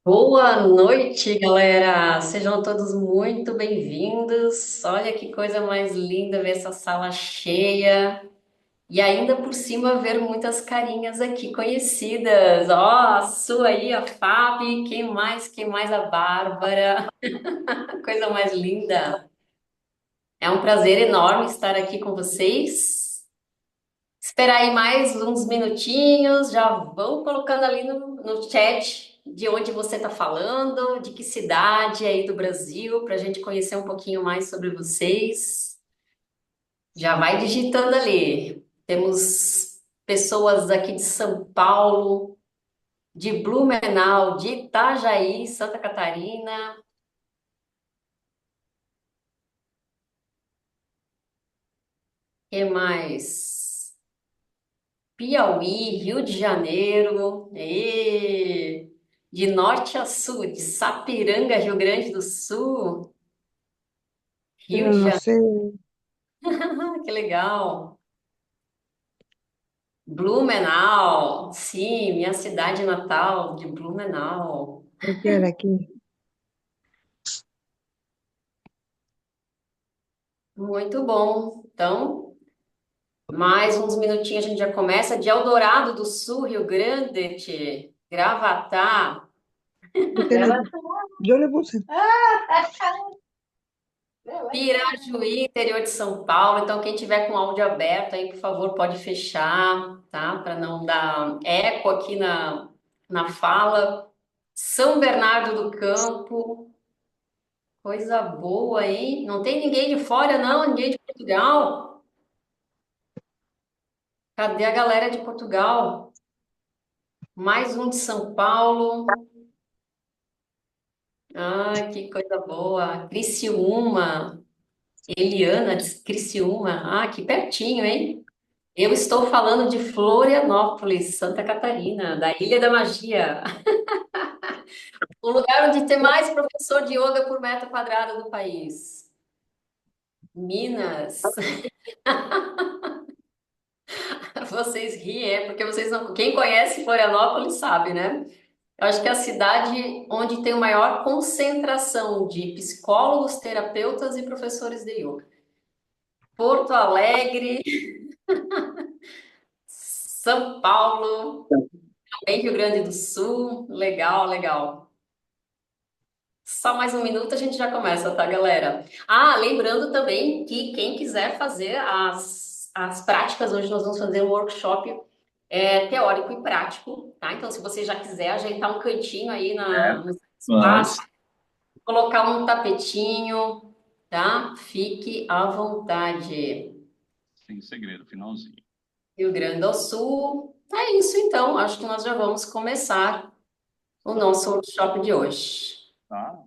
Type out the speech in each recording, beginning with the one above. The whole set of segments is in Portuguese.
Boa noite, galera! Sejam todos muito bem-vindos. Olha que coisa mais linda ver essa sala cheia e ainda por cima ver muitas carinhas aqui conhecidas. Ó, a sua aí, a Fábio, quem mais? Quem mais? A Bárbara. Coisa mais linda. É um prazer enorme estar aqui com vocês. Esperar aí mais uns minutinhos, já vão colocando ali no chat de onde você está falando, de que cidade aí do Brasil, para a gente conhecer um pouquinho mais sobre vocês. Já vai digitando ali. Temos pessoas aqui de São Paulo, de Blumenau, de Itajaí, Santa Catarina. Que mais? Piauí, Rio de Janeiro, de norte a sul, de Sapiranga, Rio Grande do Sul, Rio de Eu não Janeiro, sei, que legal. Blumenau, sim, minha cidade natal, de Blumenau. eu quero aqui. Muito bom. Então, mais uns minutinhos a gente já começa. De Eldorado do Sul, Rio Grande, Gravatá. Yo le puse. Pirajuí, interior de São Paulo. Então, quem tiver com áudio aberto aí, por favor, pode fechar, tá? Para não dar eco aqui na fala. São Bernardo do Campo, coisa boa, hein? Não tem ninguém de fora, não? Ninguém de Portugal? Cadê a galera de Portugal? Mais um de São Paulo. Ah, que coisa boa. Criciúma, Eliana de Criciúma. Ah, aqui pertinho, hein? Eu estou falando de Florianópolis, Santa Catarina, da Ilha da Magia, o lugar onde tem mais professor de yoga por metro quadrado do país. Minas, vocês riem, é porque vocês não. Quem conhece Florianópolis sabe, né? Eu acho que é a cidade onde tem a maior concentração de psicólogos, terapeutas e professores de yoga. Porto Alegre, São Paulo, também Rio Grande do Sul. Legal, legal. Só mais um minuto a gente já começa, tá, galera? Ah, lembrando também que quem quiser fazer as práticas, hoje nós vamos fazer um workshop teórico e prático, tá? Então, se você já quiser ajeitar um cantinho aí no espaço, Mas, colocar um tapetinho, tá? Fique à vontade. sem segredo, finalzinho. Rio Grande do Sul. É isso, então. Acho que nós já vamos começar o nosso workshop de hoje. Tá?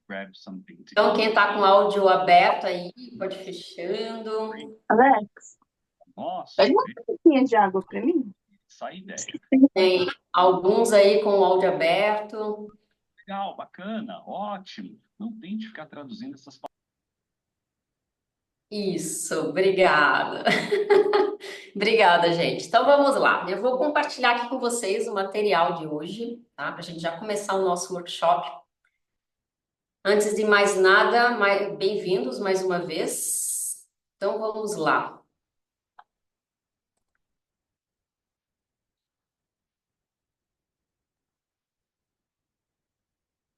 Grab something to Então, eat. quem está com o áudio aberto aí, pode ir fechando. Alex, Nossa, pega uma tampinha de água para mim. essa ideia. Tem alguns aí com o áudio aberto. Legal, bacana, ótimo. Não tente ficar traduzindo essas palavras. Isso, obrigada. Obrigada, gente. Então vamos lá. Eu vou compartilhar aqui com vocês o material de hoje, tá? Para a gente já começar o nosso workshop. Antes de mais nada, bem-vindos mais uma vez. Então vamos lá.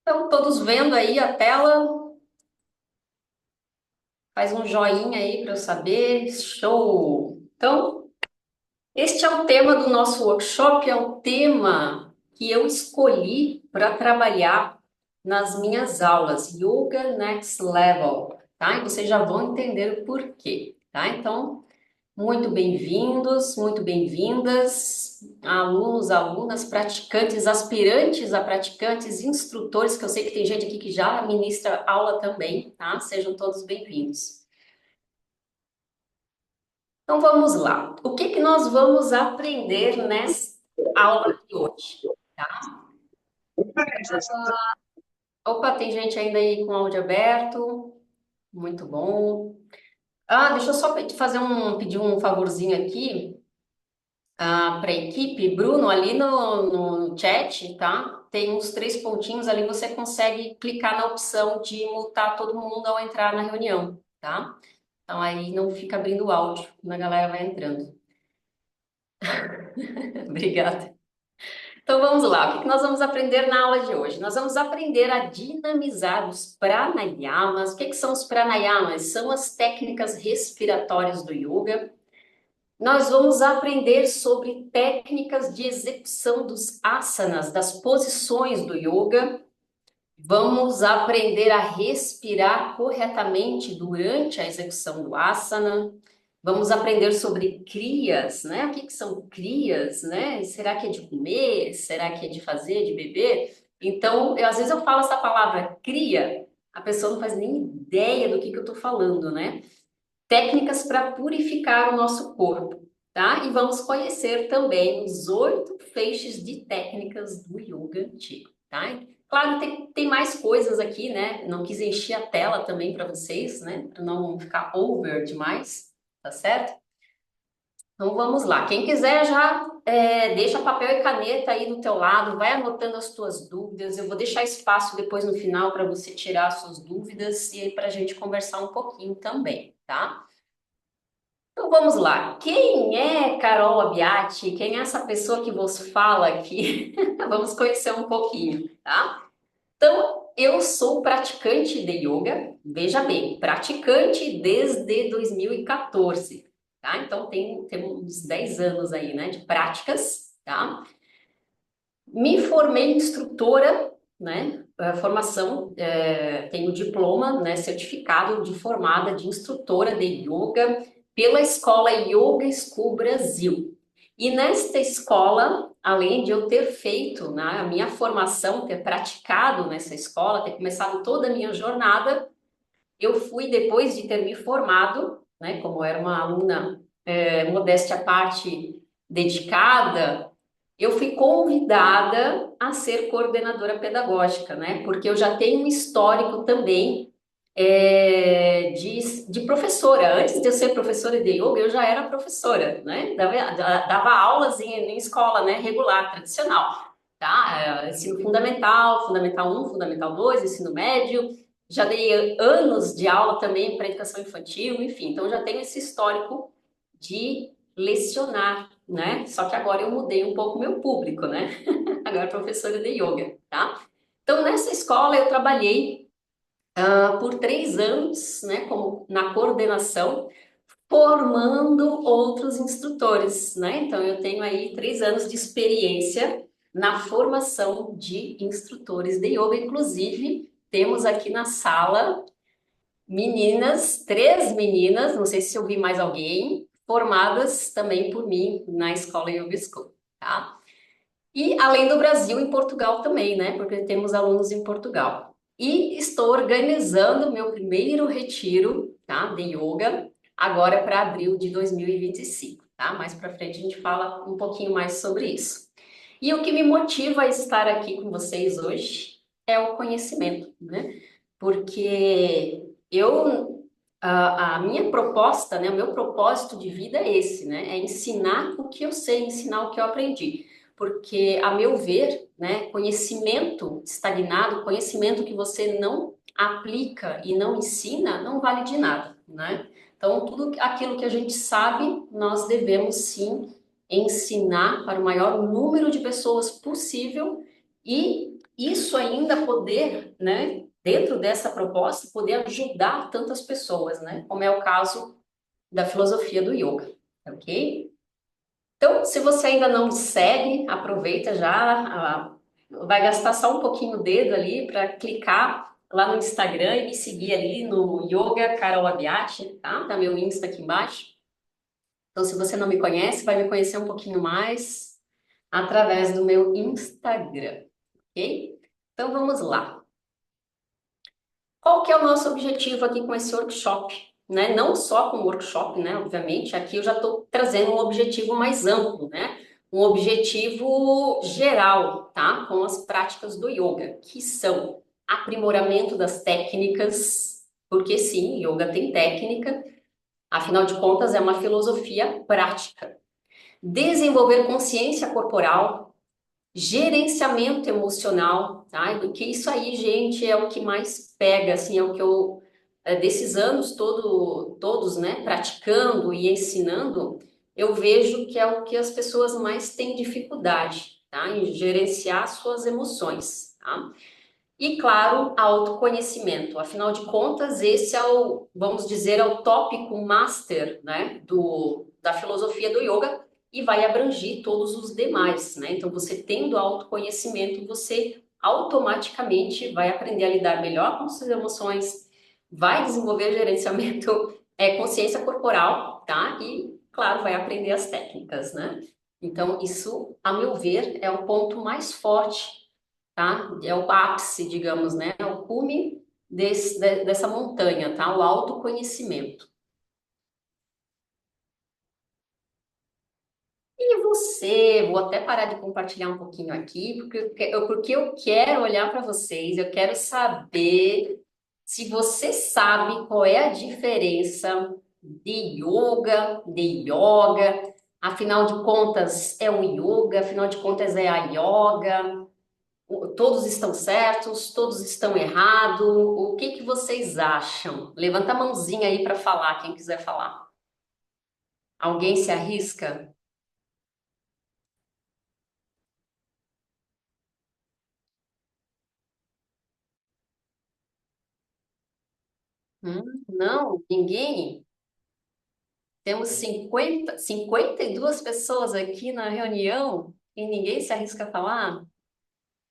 Então, todos vendo aí a tela? Faz um joinha aí para eu saber. Show! Então, este é o tema do nosso workshop, é o tema que eu escolhi para trabalhar nas minhas aulas, Yoga Next Level, tá? E vocês já vão entender o porquê, tá? Então, muito bem-vindos, muito bem-vindas, alunos, alunas, praticantes, aspirantes a praticantes, instrutores, que eu sei que tem gente aqui que já ministra aula também, tá? Sejam todos bem-vindos. Então vamos lá. O que que nós vamos aprender nessa aula de hoje? Tá? Opa, tem gente ainda aí com áudio aberto. Muito bom. Ah, deixa eu só pedir um favorzinho aqui. para a equipe, Bruno, ali no chat, tá? Tem uns três pontinhos ali, você consegue clicar na opção de mutar todo mundo ao entrar na reunião, tá? Então aí não fica abrindo o áudio quando a galera vai entrando. Obrigada. Então vamos lá, o que nós vamos aprender na aula de hoje? Nós vamos aprender a dinamizar os pranayamas. O que são os pranayamas? São as técnicas respiratórias do yoga. Nós vamos aprender sobre técnicas de execução dos asanas, das posições do yoga. Vamos aprender a respirar corretamente durante a execução do asana. Vamos aprender sobre crias, né? O que são crias, né? Será que é de comer? Será que é de fazer, de beber? Então, às vezes eu falo essa palavra cria, a pessoa não faz nem ideia do que eu estou falando, né? Técnicas para purificar o nosso corpo, tá? E vamos conhecer também os 8 feixes de técnicas do yoga antigo, tá? Claro, tem mais coisas aqui, né? Não quis encher a tela também para vocês, né? Para não ficar over demais, tá certo? Então vamos lá. Quem quiser já deixa papel e caneta aí do teu lado, vai anotando as tuas dúvidas. Eu vou deixar espaço depois no final para você tirar as suas dúvidas e aí para a gente conversar um pouquinho também, tá? Então vamos lá. Quem é Carol Abbiati? Quem é essa pessoa que vos fala aqui? Vamos conhecer um pouquinho, tá? Então, eu sou praticante de yoga, veja bem, praticante desde 2014, tá? Então tem uns 10 anos aí, né, de práticas, tá? Me formei instrutora, né? Formação, tenho diploma, né? Certificado de formada de instrutora de yoga pela escola Yoga School Brasil. E nesta escola, além de eu ter feito, né, a minha formação, ter praticado nessa escola, ter começado toda a minha jornada, eu fui, depois de ter me formado, né, como era uma aluna, modéstia à parte, dedicada, eu fui convidada a ser coordenadora pedagógica, né? Porque eu já tenho um histórico também de professora. Antes de eu ser professora de yoga, eu já era professora, né? Dava aulas em escola, né? Regular, tradicional, tá? Ensino fundamental, fundamental um, fundamental 2, ensino médio. Já dei anos de aula também para educação infantil, enfim. Então, já tenho esse histórico de lecionar, né? Só que agora eu mudei um pouco meu público, né? Agora professora de yoga, tá? Então, nessa escola eu trabalhei por 3 anos, né, como na coordenação, formando outros instrutores, né? Então, eu tenho aí 3 anos de experiência na formação de instrutores de yoga. Inclusive, temos aqui na sala meninas, 3 meninas, não sei se eu vi mais alguém, formadas também por mim na escola Yoga School, tá? E além do Brasil, em Portugal também, né? Porque temos alunos em Portugal. E estou organizando meu primeiro retiro, tá? De yoga, agora para abril de 2025, tá? Mais para frente a gente fala um pouquinho mais sobre isso. E o que me motiva a estar aqui com vocês hoje é o conhecimento, né? Porque a minha proposta, né, o meu propósito de vida é esse, né? É ensinar o que eu sei, ensinar o que eu aprendi. Porque, a meu ver, né, conhecimento estagnado, conhecimento que você não aplica e não ensina, não vale de nada, né? Então, tudo aquilo que a gente sabe, nós devemos sim ensinar para o maior número de pessoas possível e isso ainda poder, né, dentro dessa proposta, poder ajudar tantas pessoas, né? Como é o caso da filosofia do yoga, ok? Então, se você ainda não me segue, aproveita já, vai gastar só um pouquinho o dedo ali para clicar lá no Instagram e me seguir ali no Yoga Carol Abbiati, tá? Tá meu Insta aqui embaixo. Então, se você não me conhece, vai me conhecer um pouquinho mais através do meu Instagram, ok? Então, vamos lá. Qual que é o nosso objetivo aqui com esse workshop? Né? Não só com o workshop, né? Obviamente, aqui eu já estou trazendo um objetivo mais amplo, né? Um objetivo geral, tá? Com as práticas do yoga, que são aprimoramento das técnicas, porque sim, yoga tem técnica, afinal de contas é uma filosofia prática. desenvolver consciência corporal, gerenciamento emocional, tá? Porque isso aí, gente, é o que mais pega, assim, é o que eu, desses anos todos, né, praticando e ensinando, eu vejo que é o que as pessoas mais têm dificuldade, tá? Em gerenciar suas emoções, tá? E, claro, autoconhecimento. Afinal de contas, esse é o, vamos dizer, é o tópico master, né, da filosofia do yoga e vai abranger todos os demais, né? Então, você tendo autoconhecimento, você automaticamente vai aprender a lidar melhor com suas emoções, vai desenvolver gerenciamento, consciência corporal, tá? E, claro, vai aprender as técnicas, né? Então, isso, a meu ver, é o ponto mais forte, tá? É o ápice, digamos, né? É o cume dessa montanha, tá? O autoconhecimento. E você, vou até parar de compartilhar um pouquinho aqui, porque eu quero olhar para vocês, eu quero saber se você sabe qual é a diferença de yoga, afinal de contas é o yoga, afinal de contas é a yoga. Todos estão certos, todos estão errados. O que que vocês acham? Levanta a mãozinha aí para falar, quem quiser falar. Alguém se arrisca? Não, ninguém? Temos 52 pessoas aqui na reunião e ninguém se arrisca a falar?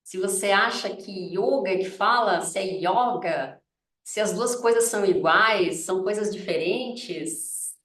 Se você acha que yoga é que fala, se é yoga, se as duas coisas são iguais, são coisas diferentes.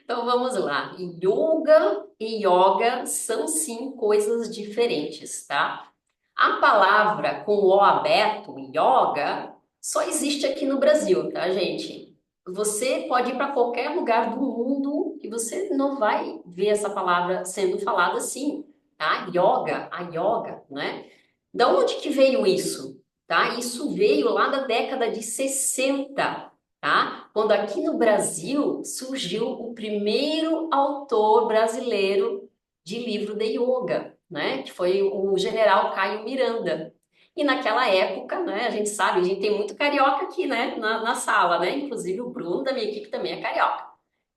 Então vamos lá. Yoga e yoga são sim coisas diferentes, tá? A palavra com o aberto, yoga, só existe aqui no Brasil, tá, gente? Você pode ir para qualquer lugar do mundo que você não vai ver essa palavra sendo falada assim, tá? Yoga, a yoga, né? Da onde que veio isso? Tá? Isso veio lá da década de 60, tá? Quando aqui no Brasil surgiu o primeiro autor brasileiro de livro de yoga, né? Que foi o general Caio Miranda. E naquela época, né, a gente sabe, a gente tem muito carioca aqui, né, na sala, né? Inclusive o Bruno da minha equipe também é carioca.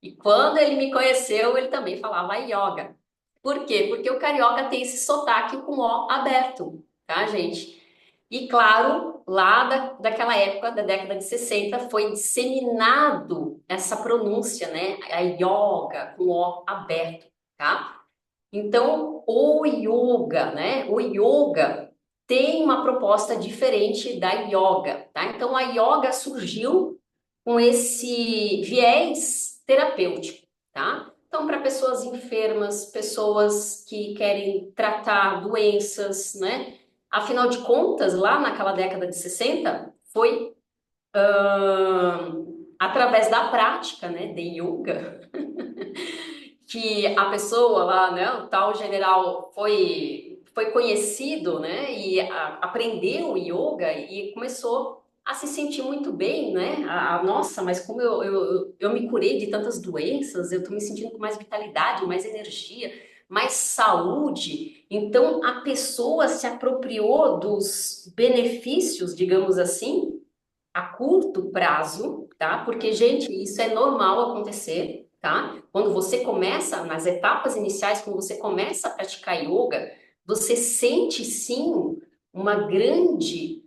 E quando ele me conheceu, ele também falava yoga. Por quê? Porque o carioca tem esse sotaque com o aberto, tá, gente? E claro, lá daquela época, da década de 60, foi disseminado essa pronúncia, né? A yoga com o aberto, tá? Então, o yoga, né? O yoga tem uma proposta diferente da yoga, tá? Então, a yoga surgiu com esse viés terapêutico, tá? Então, para pessoas enfermas, pessoas que querem tratar doenças, né? Afinal de contas, lá naquela década de 60, foi através da prática, né, de yoga, que a pessoa lá, né, o tal general foi conhecido, né, e aprendeu yoga e começou a se sentir muito bem, né? Nossa, mas como eu me curei de tantas doenças, eu tô me sentindo com mais vitalidade, mais energia, mais saúde. Então a pessoa se apropriou dos benefícios, digamos assim, a curto prazo, tá? Porque, gente, isso é normal acontecer, tá? Quando você começa, nas etapas iniciais, quando você começa a praticar yoga, você sente sim um grande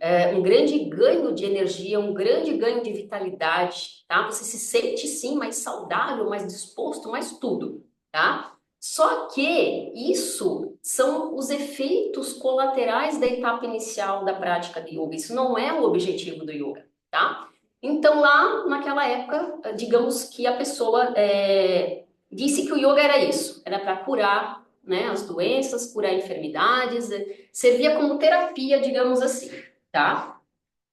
ganho de energia, um grande ganho de vitalidade, tá? Você se sente sim mais saudável, mais disposto, mais tudo, tá? Só que isso são os efeitos colaterais da etapa inicial da prática de yoga. Isso não é o objetivo do yoga, tá? Então, lá naquela época, digamos que a pessoa disse que o yoga era isso, era para curar, né, as doenças, curar enfermidades, servia como terapia, digamos assim, tá?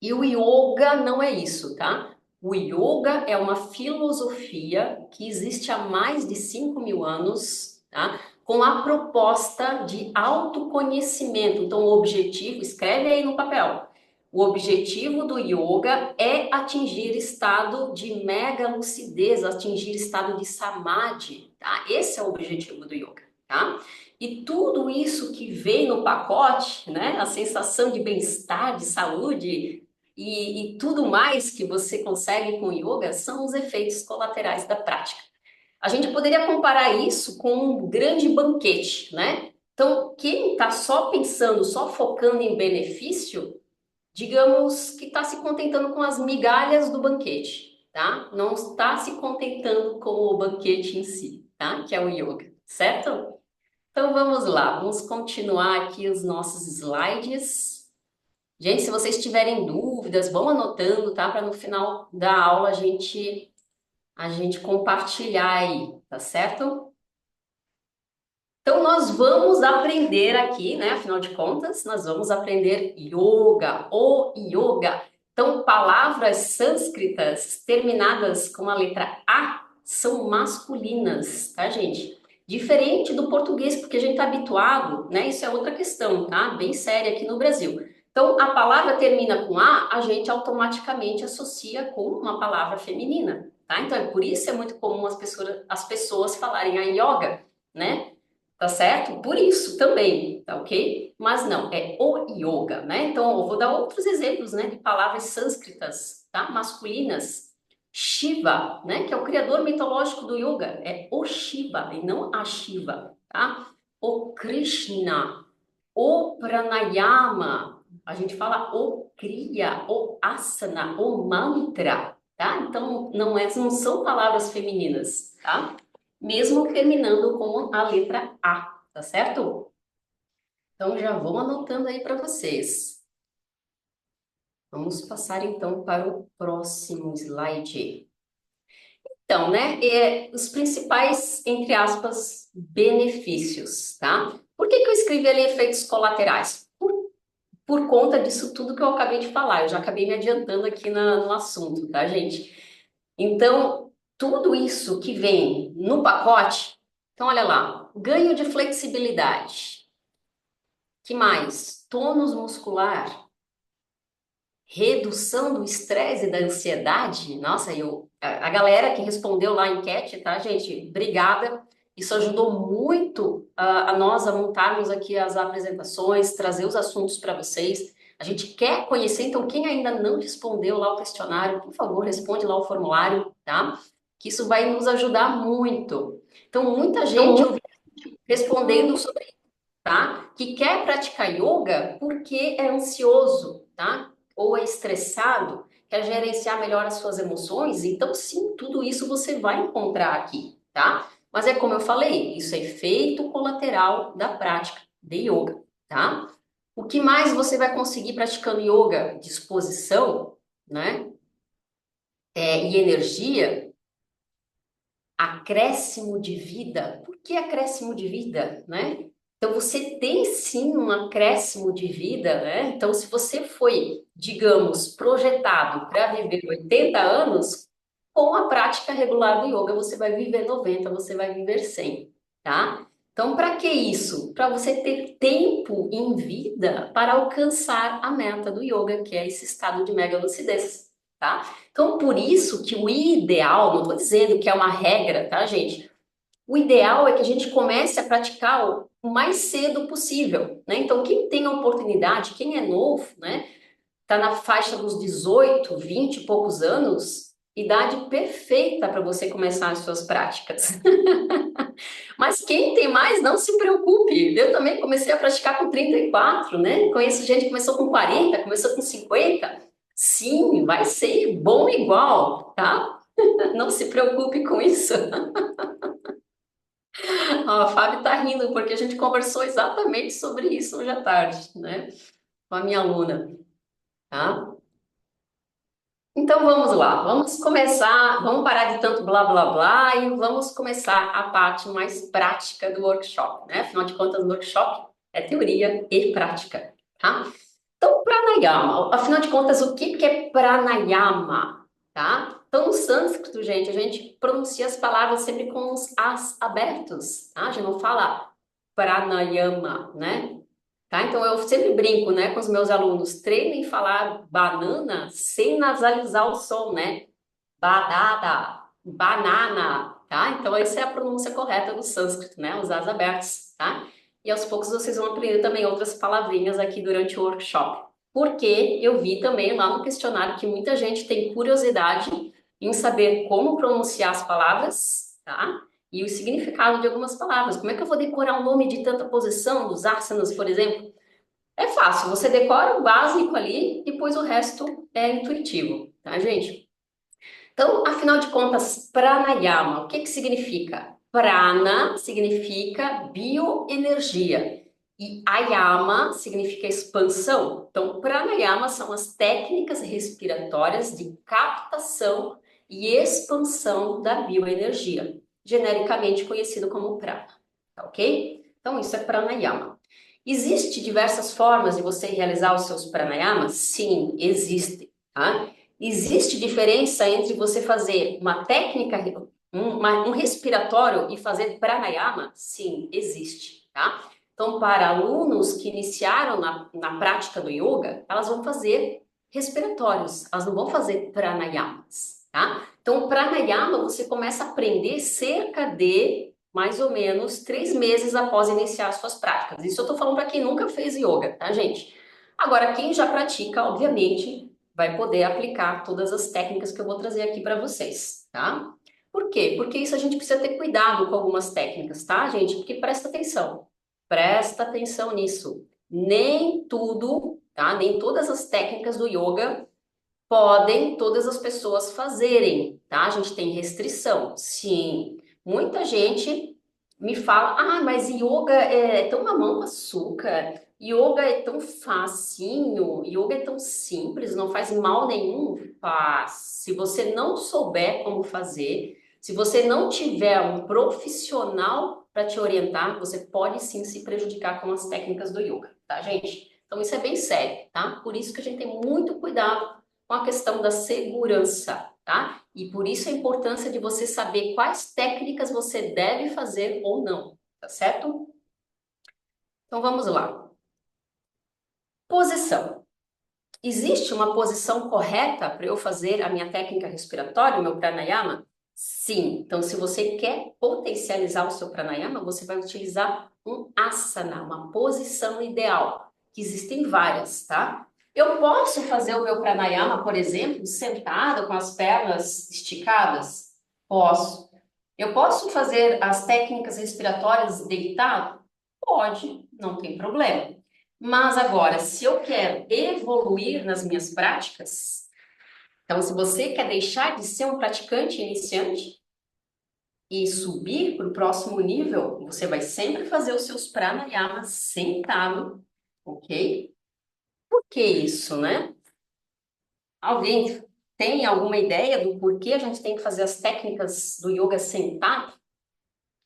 E o yoga não é isso, tá? O yoga é uma filosofia que existe há mais de 5.000 anos, tá? Com a proposta de autoconhecimento. Então, o objetivo, escreve aí no papel. O objetivo do yoga é atingir estado de mega lucidez, atingir estado de samadhi, tá? Esse é o objetivo do yoga, tá? E tudo isso que vem no pacote, né? A sensação de bem-estar, de saúde e tudo mais que você consegue com o yoga são os efeitos colaterais da prática. A gente poderia comparar isso com um grande banquete, né? Então, quem está só pensando, só focando em benefício, digamos que está se contentando com as migalhas do banquete, tá? Não está se contentando com o banquete em si, tá? Que é o yoga, certo? Então vamos lá, vamos continuar aqui os nossos slides. Gente, se vocês tiverem dúvidas, vão anotando, tá? Para no final da aula a gente compartilhar aí, tá certo? Então, nós vamos aprender aqui, né? Afinal de contas, nós vamos aprender yoga, o yoga. Então, palavras sânscritas terminadas com a letra A são masculinas, tá, gente? Diferente do português, porque a gente está habituado, né? Isso é outra questão, tá? Bem séria aqui no Brasil. Então, a palavra termina com A gente automaticamente associa com uma palavra feminina, tá? Então, é por isso é muito comum as pessoas falarem a yoga, né? Tá certo? Por isso também, tá ok? Mas não, é o yoga, né? Então, eu vou dar outros exemplos, né, de palavras sânscritas, tá? Masculinas. Shiva, né, que é o criador mitológico do yoga, é o Shiva e não a Shiva, tá? O Krishna, o Pranayama, a gente fala o Kriya, o Asana, o Mantra, tá? Então, não são palavras femininas, tá? Mesmo terminando com a letra A, tá certo? Então já vou anotando aí para vocês. Vamos passar então para o próximo slide. Então, né, os principais, entre aspas, benefícios, tá? Por que que eu escrevi ali efeitos colaterais? Por conta disso tudo que eu acabei de falar, eu já acabei me adiantando aqui no assunto, tá, gente? Então, tudo isso que vem no pacote, então olha lá, ganho de flexibilidade, que mais? Tônus muscular, redução do estresse e da ansiedade. Nossa, a galera que respondeu lá a enquete, tá, gente? Obrigada. Isso ajudou muito a nós a montarmos aqui as apresentações, trazer os assuntos para vocês. A gente quer conhecer, então quem ainda não respondeu lá o questionário, por favor, responde lá o formulário, tá? Que isso vai nos ajudar muito. Então, muita gente respondendo sobre, tá? Que quer praticar yoga porque é ansioso, tá? Ou é estressado, quer gerenciar melhor as suas emoções. Então, sim, tudo isso você vai encontrar aqui, tá? Mas é como eu falei, isso é efeito colateral da prática de yoga, tá? O que mais você vai conseguir praticando yoga? Disposição, né? E energia, acréscimo de vida. Por que acréscimo de vida, né? Então você tem sim um acréscimo de vida, né? Então se você foi, digamos, projetado para viver 80 anos, com a prática regular do yoga você vai viver 90, você vai viver 100, tá? Então para que isso? Para você ter tempo em vida para alcançar a meta do yoga, que é esse estado de mega lucidez, tá? Então, por isso que o ideal, não estou dizendo que é uma regra, tá, gente? O ideal é que a gente comece a praticar o mais cedo possível, né? Então, quem tem a oportunidade, quem é novo, né? Tá na faixa dos 18, 20 e poucos anos, idade perfeita para você começar as suas práticas. Mas quem tem mais, não se preocupe. Eu também comecei a praticar com 34, né? Conheço gente que começou com 40, começou com 50. Sim, vai ser bom igual, tá? Não se preocupe com isso. A Fábio tá rindo porque a gente conversou exatamente sobre isso hoje à tarde, né? Com a minha aluna, tá? Então vamos lá, vamos começar, vamos parar de tanto blá blá blá e vamos começar a parte mais prática do workshop, né? Afinal de contas, o workshop é teoria e prática, tá? Então, pranayama, afinal de contas, o que que é pranayama, tá? Então, no sânscrito, gente, a gente pronuncia as palavras sempre com os as abertos, tá? A gente não fala pranayama, né? tá? Então eu sempre brinco, né, com os meus alunos, treinem falar banana sem nasalizar o som, né? Badada, banana, tá? Então essa é a pronúncia correta do sânscrito, né? Os as abertos, tá? E aos poucos vocês vão aprender também outras palavrinhas aqui durante o workshop. Porque eu vi também lá no questionário que muita gente tem curiosidade em saber como pronunciar as palavras, tá? E o significado de algumas palavras. Como é que eu vou decorar o nome de tanta posição dos asanas, por exemplo? É fácil, você decora o básico ali, depois o resto é intuitivo, tá, gente? Então, afinal de contas, pranayama, o que que significa? Prana significa bioenergia e ayama significa expansão. Então, pranayama são as técnicas respiratórias de captação e expansão da bioenergia, genericamente conhecido como prana, tá ok? Então, isso é pranayama. Existe diversas formas de você realizar os seus pranayamas? Sim, existe, tá? Existe diferença entre você fazer uma técnica, um respiratório e fazer pranayama? Sim, existe, tá? Então, para alunos que iniciaram na prática do yoga, elas vão fazer respiratórios, elas não vão fazer pranayamas, tá? Então, o pranayama você começa a aprender cerca de mais ou menos 3 meses após iniciar as suas práticas. Isso eu tô falando para quem nunca fez yoga, tá, gente? Agora, quem já pratica, obviamente, vai poder aplicar todas as técnicas que eu vou trazer aqui para vocês, tá? Por quê? Porque isso a gente precisa ter cuidado com algumas técnicas, tá, gente? Porque presta atenção nisso. Nem tudo, tá? Nem todas as técnicas do yoga podem todas as pessoas fazerem, tá? A gente tem restrição, sim. Muita gente me fala, mas yoga é tão mamão com açúcar, yoga é tão facinho, yoga é tão simples, não faz mal nenhum. Faz. Se você não souber como fazer, se você não tiver um profissional para te orientar, você pode sim se prejudicar com as técnicas do yoga, tá, gente? Então isso é bem sério, tá? Por isso que a gente tem muito cuidado com a questão da segurança, tá? E por isso a importância de você saber quais técnicas você deve fazer ou não, tá certo? Então vamos lá. Posição. Existe uma posição correta para eu fazer a minha técnica respiratória, o meu pranayama? Sim. Então, se você quer potencializar o seu pranayama, você vai utilizar um asana, uma posição ideal, que existem várias, tá? Eu posso fazer o meu pranayama, por exemplo, sentado com as pernas esticadas? Posso. Eu posso fazer as técnicas respiratórias deitado? Pode, não tem problema. Mas agora, se eu quero evoluir nas minhas práticas, então se você quer deixar de ser um praticante iniciante e subir para o próximo nível, você vai sempre fazer os seus pranayamas sentado, ok? Por que isso, né? Alguém tem alguma ideia do porquê a gente tem que fazer as técnicas do yoga sentado?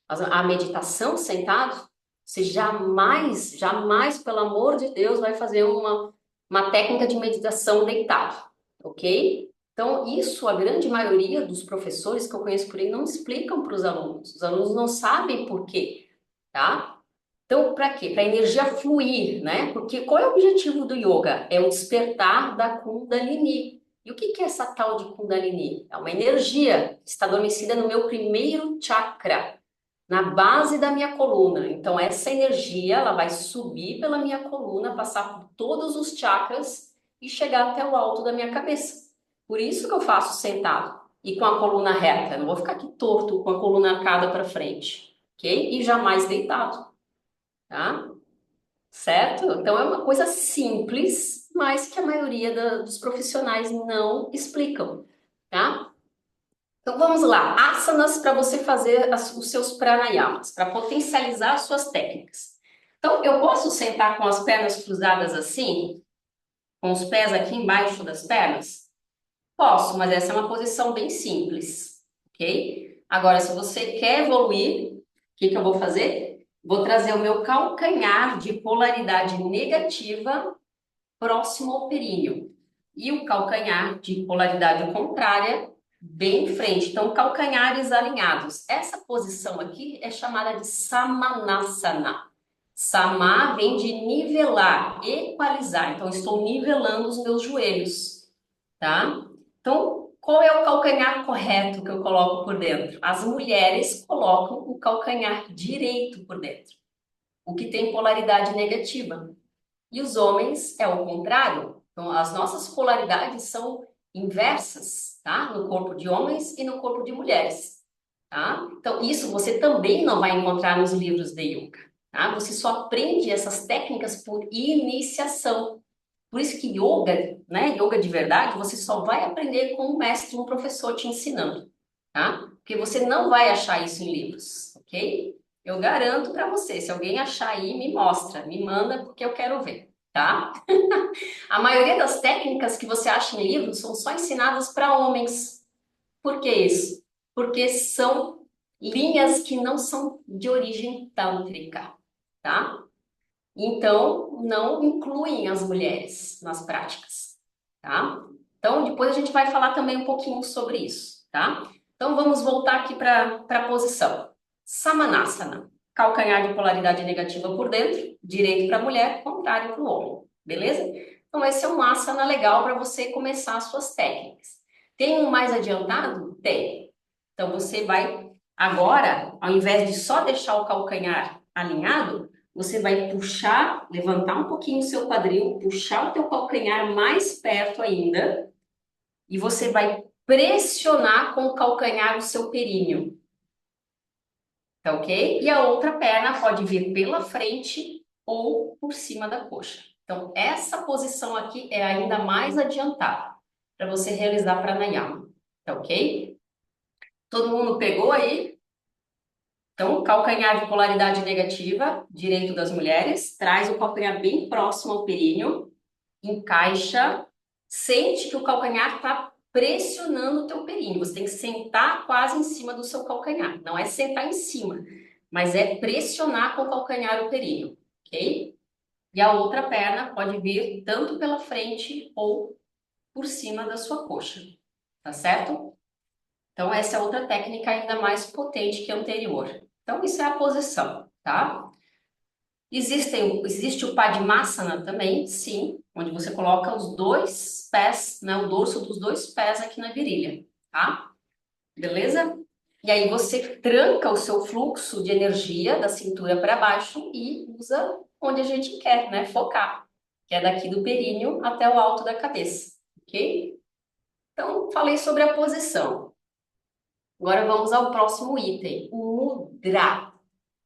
A meditação sentado? Você jamais, jamais, pelo amor de Deus, vai fazer uma técnica de meditação deitado, ok? Então, isso a grande maioria dos professores que eu conheço por aí não explicam para os alunos. Os alunos não sabem por quê, tá? Então, para quê? Para a energia fluir, né? Porque qual é o objetivo do yoga? É o despertar da Kundalini. E o que que é essa tal de Kundalini? É uma energia que está adormecida no meu primeiro chakra, na base da minha coluna. Então, essa energia, ela vai subir pela minha coluna, passar por todos os chakras e chegar até o alto da minha cabeça. Por isso que eu faço sentado e com a coluna reta. Eu não vou ficar aqui torto, com a coluna arcada para frente, ok? E jamais deitado, tá? Certo? Então, é uma coisa simples, mas que a maioria dos profissionais não explicam, tá? Então vamos lá, asanas para você fazer os seus pranayamas, para potencializar as suas técnicas. Então eu posso sentar com as pernas cruzadas assim, com os pés aqui embaixo das pernas? Posso, mas essa é uma posição bem simples, ok? Agora, se você quer evoluir, o que que eu vou fazer? Vou trazer o meu calcanhar de polaridade negativa próximo ao períneo e o calcanhar de polaridade contrária bem em frente. Então, calcanhares alinhados. Essa posição aqui é chamada de Samanasana. Samá vem de nivelar, equalizar. Então, estou nivelando os meus joelhos, tá? Então, qual é o calcanhar correto que eu coloco por dentro? As mulheres colocam o calcanhar direito por dentro, o que tem polaridade negativa. E os homens é o contrário. Então, as nossas polaridades são inversas, tá? No corpo de homens e no corpo de mulheres, tá? Então, isso você também não vai encontrar nos livros de yoga, tá? Você só aprende essas técnicas por iniciação. Por isso que yoga, né? Yoga de verdade, você só vai aprender com um mestre, um professor te ensinando, tá? Porque você não vai achar isso em livros, ok? Eu garanto para você, se alguém achar aí, me mostra, me manda, porque eu quero ver, tá? A maioria das técnicas que você acha em livros são só ensinadas para homens. Por que isso? Porque são linhas que não são de origem tântrica, tá? Então, não incluem as mulheres nas práticas, tá? Então, depois a gente vai falar também um pouquinho sobre isso, tá? Então, vamos voltar aqui para a posição. Samanasana, calcanhar de polaridade negativa por dentro, direito para a mulher, contrário para o homem, beleza? Então, esse é um asana legal para você começar as suas técnicas. Tem um mais adiantado? Tem. Então, você vai, agora, ao invés de só deixar o calcanhar alinhado, você vai puxar, levantar um pouquinho o seu quadril, puxar o teu calcanhar mais perto ainda, e você vai pressionar com o calcanhar o seu períneo, tá ok? E a outra perna pode vir pela frente ou por cima da coxa. Então, essa posição aqui é ainda mais adiantada para você realizar pranayama, tá ok? Todo mundo pegou aí? Então, calcanhar de polaridade negativa, direito das mulheres, traz o calcanhar bem próximo ao períneo, encaixa, sente que o calcanhar está pressionando o teu períneo. Você tem que sentar quase em cima do seu calcanhar. Não é sentar em cima, mas é pressionar com o calcanhar o períneo, ok? E a outra perna pode vir tanto pela frente ou por cima da sua coxa, tá certo? Então, essa é outra técnica ainda mais potente que a anterior. Então, isso é a posição, tá? Existe o Padmasana também, sim, onde você coloca os dois pés, né, o dorso dos dois pés aqui na virilha, tá? Beleza? E aí você tranca o seu fluxo de energia da cintura para baixo e usa onde a gente quer, né? Focar, que é daqui do períneo até o alto da cabeça, ok? Então, falei sobre a posição. Agora vamos ao próximo item, o mudra.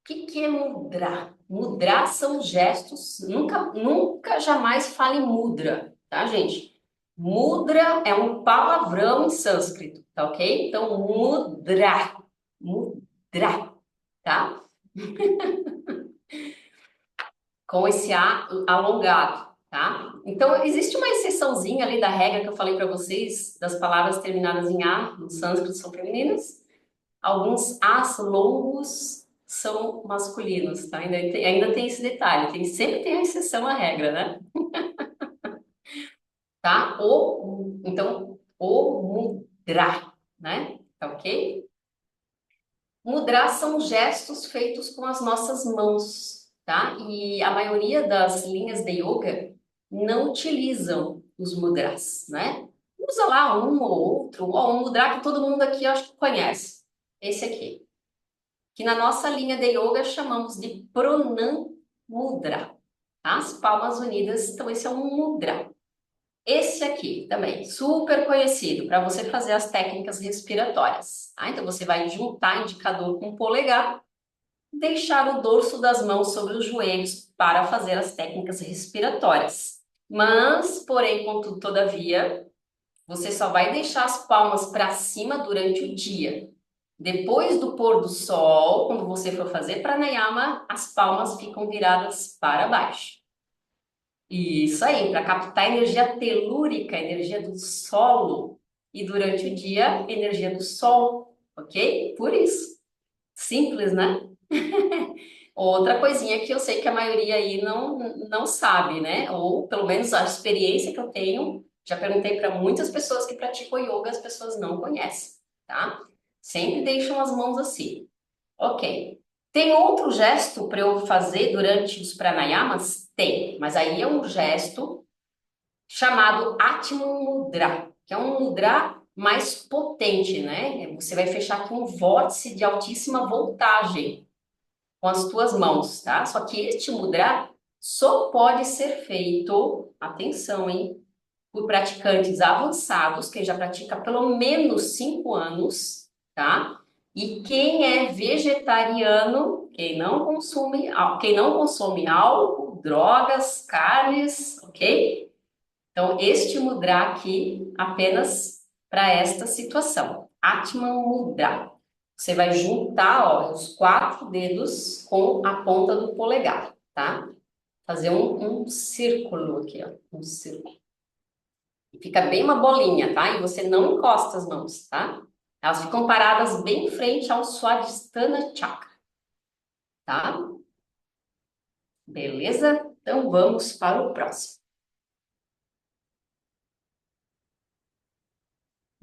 O que é mudra? Mudra são gestos, nunca jamais fale mudra, tá, gente? Mudra é um palavrão em sânscrito, tá ok? Então, mudra, tá? Com esse A alongado, tá? Então, existe uma exceçãozinha ali da regra que eu falei para vocês, das palavras terminadas em A, no sânscrito são femininas. Alguns As longos são masculinos, tá? Ainda tem esse detalhe, sempre tem a exceção à regra, né? Tá? Então, o mudra, né? Tá ok? Mudra são gestos feitos com as nossas mãos, tá? E a maioria das linhas de yoga não utilizam os mudras, né? Usa lá um ou outro, ó, um mudra que todo mundo aqui eu acho que conhece. Esse aqui, que na nossa linha de yoga chamamos de Pranam Mudra, tá? As palmas unidas, então esse é um mudra. Esse aqui também, super conhecido para você fazer as técnicas respiratórias, tá? Então você vai juntar indicador com polegar, deixar o dorso das mãos sobre os joelhos para fazer as técnicas respiratórias. Mas, porém, contudo, todavia, você só vai deixar as palmas para cima durante o dia. Depois do pôr do sol, quando você for fazer pranayama, as palmas ficam viradas para baixo. Isso aí, para captar energia telúrica, energia do solo. E durante o dia, energia do sol, ok? Por isso. Simples, né? Outra coisinha que eu sei que a maioria aí não sabe, né? Ou pelo menos a experiência que eu tenho, já perguntei para muitas pessoas que praticam yoga, as pessoas não conhecem, tá? Sempre deixam as mãos assim. Ok. Tem outro gesto para eu fazer durante os pranayamas? Tem, mas aí é um gesto chamado Atman Mudra, que é um mudra mais potente, né? Você vai fechar aqui um vórtice de altíssima voltagem com as tuas mãos, tá? Só que este mudra só pode ser feito, atenção, hein? Por praticantes avançados, quem já pratica há pelo menos 5 anos, tá? E quem é vegetariano, quem não consome álcool, drogas, carnes, ok? Então, este mudra aqui apenas para esta situação. Atman Mudra. Você vai juntar, ó, os 4 dedos com a ponta do polegar, tá? Fazer um círculo aqui, ó, um círculo. Fica bem uma bolinha, tá? E você não encosta as mãos, tá? Elas ficam paradas bem em frente ao Swadhisthana Chakra, tá? Beleza? Então vamos para o próximo.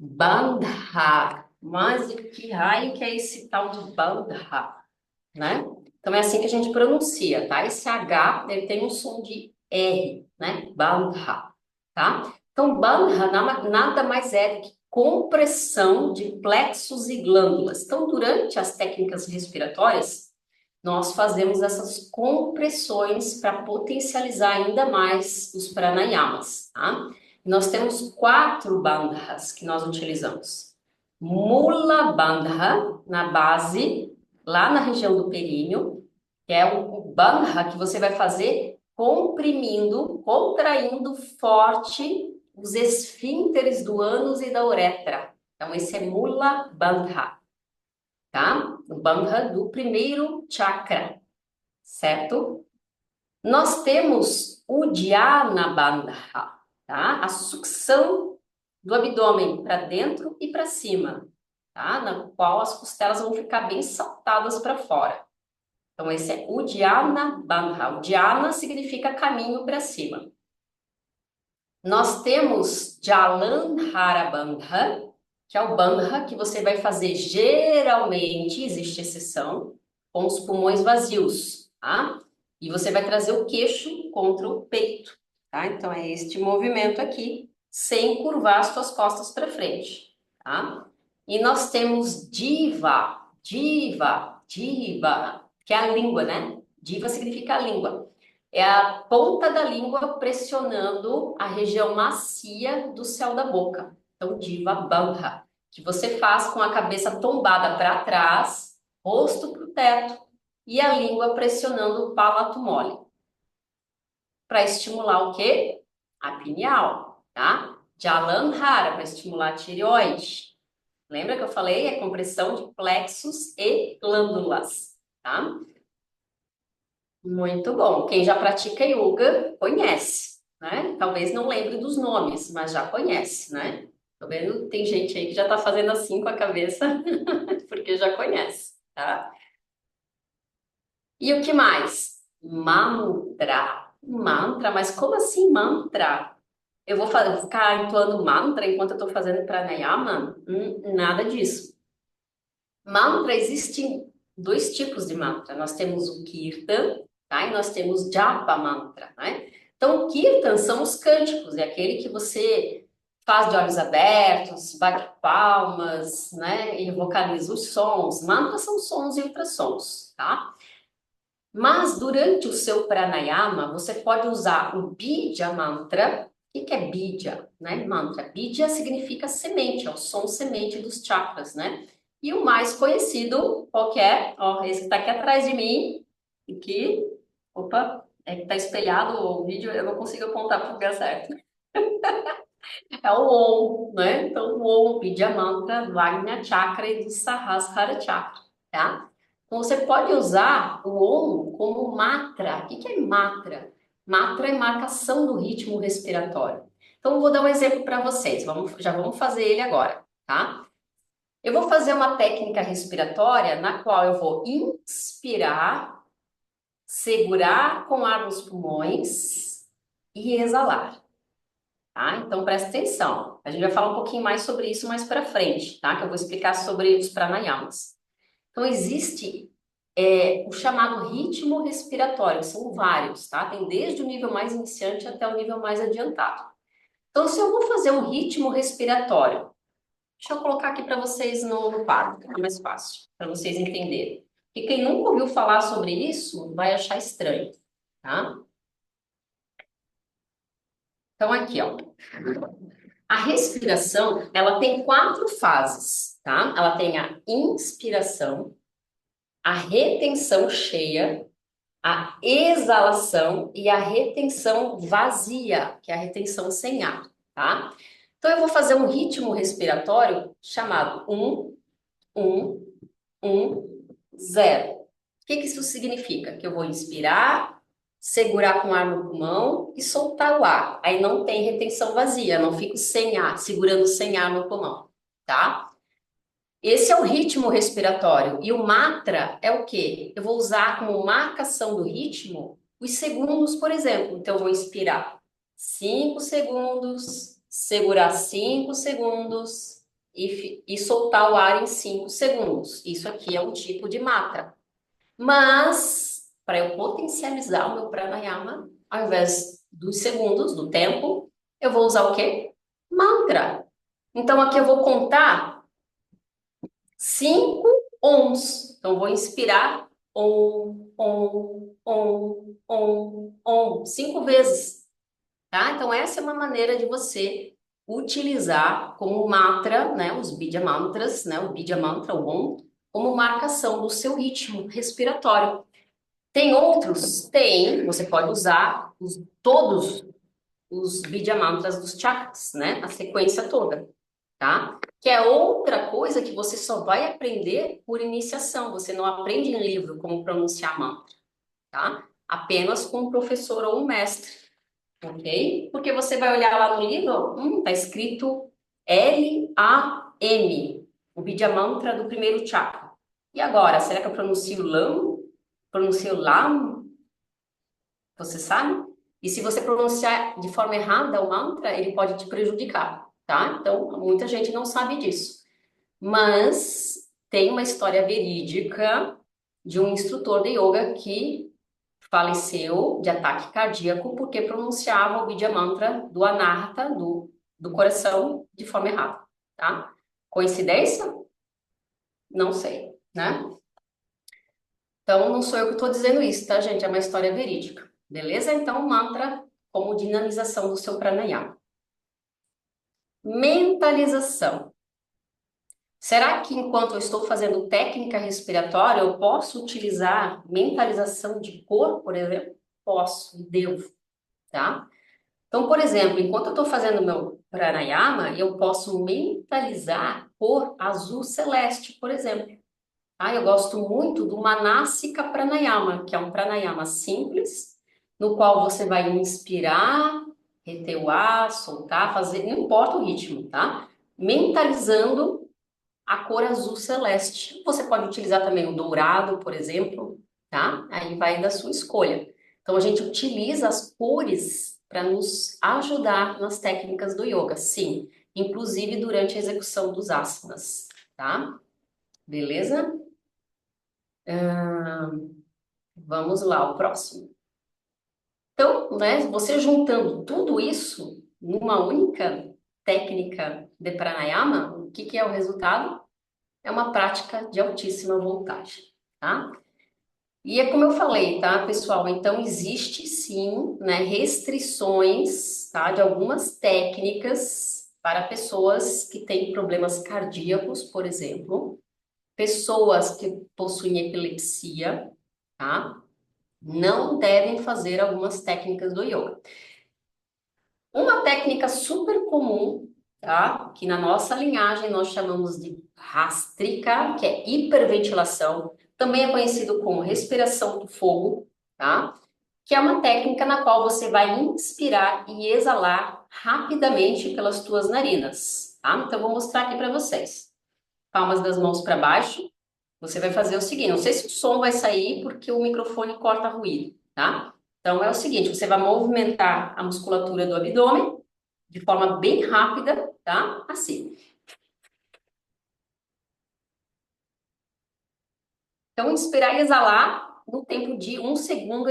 Bandha. Mas que raio que é esse tal de Bandha, né? Então é assim que a gente pronuncia, tá? Esse H, ele tem um som de R, né? Bandha, tá? Então, Bandha nada mais é do que compressão de plexos e glândulas. Então, durante as técnicas respiratórias, nós fazemos essas compressões para potencializar ainda mais os pranayamas, tá? Nós temos 4 bandhas que nós utilizamos. Mula Bandha, na base, lá na região do períneo, que é o bandha que você vai fazer comprimindo, contraindo forte os esfínteres do ânus e da uretra. Então, esse é Mula Bandha, tá? O bandha do primeiro chakra, certo? Nós temos o Dhyana Bandha, tá? A sucção do abdômen para dentro e para cima, tá? Na qual as costelas vão ficar bem saltadas para fora. Então, esse é o Dhyana Bandha. O Dhyana significa caminho para cima. Nós temos Jalandhara Bandha, que é o Bandha que você vai fazer geralmente, existe exceção, com os pulmões vazios, tá? E você vai trazer o queixo contra o peito, tá? Então, é este movimento aqui, sem curvar as suas costas para frente, tá? E nós temos Diva, que é a língua, né? Diva significa a língua. É a ponta da língua pressionando a região macia do céu da boca. Então, Diva Bandha, que você faz com a cabeça tombada para trás, rosto para o teto e a língua pressionando o palato mole. Para estimular o quê? A pineal, tá? Jalandhara, para estimular a tireoide. Lembra que eu falei? É compressão de plexos e glândulas, tá? Muito bom. Quem já pratica yoga conhece, né? Talvez não lembre dos nomes, mas já conhece, né? Tô vendo, tem gente aí que já tá fazendo assim com a cabeça, porque já conhece, tá? E o que mais? Mantra. Mantra, mas como assim mantra? Eu vou ficar entoando mantra enquanto eu tô fazendo pranayama? Nada disso. Mantra, existem 2 tipos de mantra. Nós temos o Kirtan, tá? E nós temos Japa Mantra, né? Então, o Kirtan são os cânticos, é aquele que você faz de olhos abertos, bate palmas, né? E vocaliza os sons. Mantras são sons e ultrassons, tá? Mas durante o seu pranayama, você pode usar o Bija Mantra. O que é Bija, né? Mantra. Bija significa semente, é o som semente dos chakras, né? E o mais conhecido, qual que é? Ó, esse que tá aqui atrás de mim, aqui, opa, é que tá espelhado o vídeo, eu não consigo apontar para o lugar certo. É o Om, né? Então, o Om, Bija Mantra, Vajna Chakra e do Sahasrara Chakra, tá? Então, você pode usar o Om como matra. O que que é matra? Matra é marcação do ritmo respiratório. Então, eu vou dar um exemplo para vocês. Já vamos fazer ele agora, tá? Eu vou fazer uma técnica respiratória na qual eu vou inspirar, segurar com ar nos pulmões e exalar, tá? Então presta atenção. A gente vai falar um pouquinho mais sobre isso mais para frente, tá? Que eu vou explicar sobre os pranayamas. Então existe o chamado ritmo respiratório, que são vários, tá? Tem desde o nível mais iniciante até o nível mais adiantado. Então, se eu vou fazer um ritmo respiratório, deixa eu colocar aqui para vocês no quadro, que é mais fácil, para vocês entenderem. E quem nunca ouviu falar sobre isso vai achar estranho, tá? Então, aqui, ó. A respiração, ela tem 4 fases, tá? Ela tem a inspiração, a retenção cheia, a exalação e a retenção vazia, que é a retenção sem ar, tá? Então, eu vou fazer um ritmo respiratório chamado 1, 0. O que que isso significa? Que eu vou inspirar, segurar com o ar no pulmão e soltar o ar. Aí não tem retenção vazia, não fico sem ar, segurando sem ar no pulmão, tá? Esse é o ritmo respiratório. E o mantra é o quê? Eu vou usar como marcação do ritmo os segundos, por exemplo. Então, eu vou inspirar 5 segundos, segurar 5 segundos e soltar o ar em 5 segundos. Isso aqui é um tipo de mantra. Mas, para eu potencializar o meu pranayama, ao invés dos segundos, do tempo, eu vou usar o quê? Mantra. Então, aqui eu vou contar 5 ons. Então, vou inspirar om, 5 vezes, tá? Então, essa é uma maneira de você utilizar como mantra, né? Os Bija Mantras, né? O Bija Mantra, o Om, como marcação do seu ritmo respiratório. Tem outros? Tem. Você pode usar todos os Bija Mantras dos chakras, né? A sequência toda, tá? Que é outra coisa que você só vai aprender por iniciação. Você não aprende em livro como pronunciar mantra, tá? Apenas com um professor ou um mestre, ok? Porque você vai olhar lá no livro, tá escrito Lam, o Bija Mantra do primeiro chakra. E agora, será que eu pronuncio Lam? Pronuncio Lam? Você sabe? E se você pronunciar de forma errada o mantra, ele pode te prejudicar, tá? Então, muita gente não sabe disso. Mas tem uma história verídica de um instrutor de yoga que faleceu de ataque cardíaco porque pronunciava o Bija Mantra do Anahata, do coração, de forma errada, tá? Coincidência? Não sei, né? Então, não sou eu que estou dizendo isso, tá, gente? É uma história verídica. Beleza? Então, mantra como dinamização do seu pranayama. Mentalização. Será que enquanto eu estou fazendo técnica respiratória, eu posso utilizar mentalização de cor, por exemplo? Posso e devo, tá? Então, por exemplo, enquanto eu estou fazendo meu pranayama, eu posso mentalizar cor azul celeste, por exemplo. Eu gosto muito do Manasika Pranayama, que é um pranayama simples, no qual você vai inspirar, reter o ar, soltar, fazer, não importa o ritmo, tá? Mentalizando a cor azul celeste. Você pode utilizar também o dourado, por exemplo, tá? Aí vai da sua escolha. Então a gente utiliza as cores para nos ajudar nas técnicas do yoga, sim, inclusive durante a execução dos asanas, tá? Beleza? Vamos lá, o próximo. Então, né, você juntando tudo isso numa única técnica de pranayama, o que que é o resultado? É uma prática de altíssima voltagem, tá? E é como eu falei, tá, pessoal? Então, existe sim, né, restrições, tá, de algumas técnicas para pessoas que têm problemas cardíacos, por exemplo, pessoas que possuem epilepsia, tá? Não devem fazer algumas técnicas do yoga. Uma técnica super comum, tá? Que na nossa linhagem nós chamamos de Rastrika, que é hiperventilação, também é conhecido como respiração do fogo, tá? Que é uma técnica na qual você vai inspirar e exalar rapidamente pelas tuas narinas, tá? Então eu vou mostrar aqui para vocês. Palmas das mãos para baixo. Você vai fazer o seguinte, não sei se o som vai sair porque o microfone corta ruído, tá? Então é o seguinte, você vai movimentar a musculatura do abdômen de forma bem rápida, tá? Assim. Então, inspirar e exalar no tempo de 1 segundo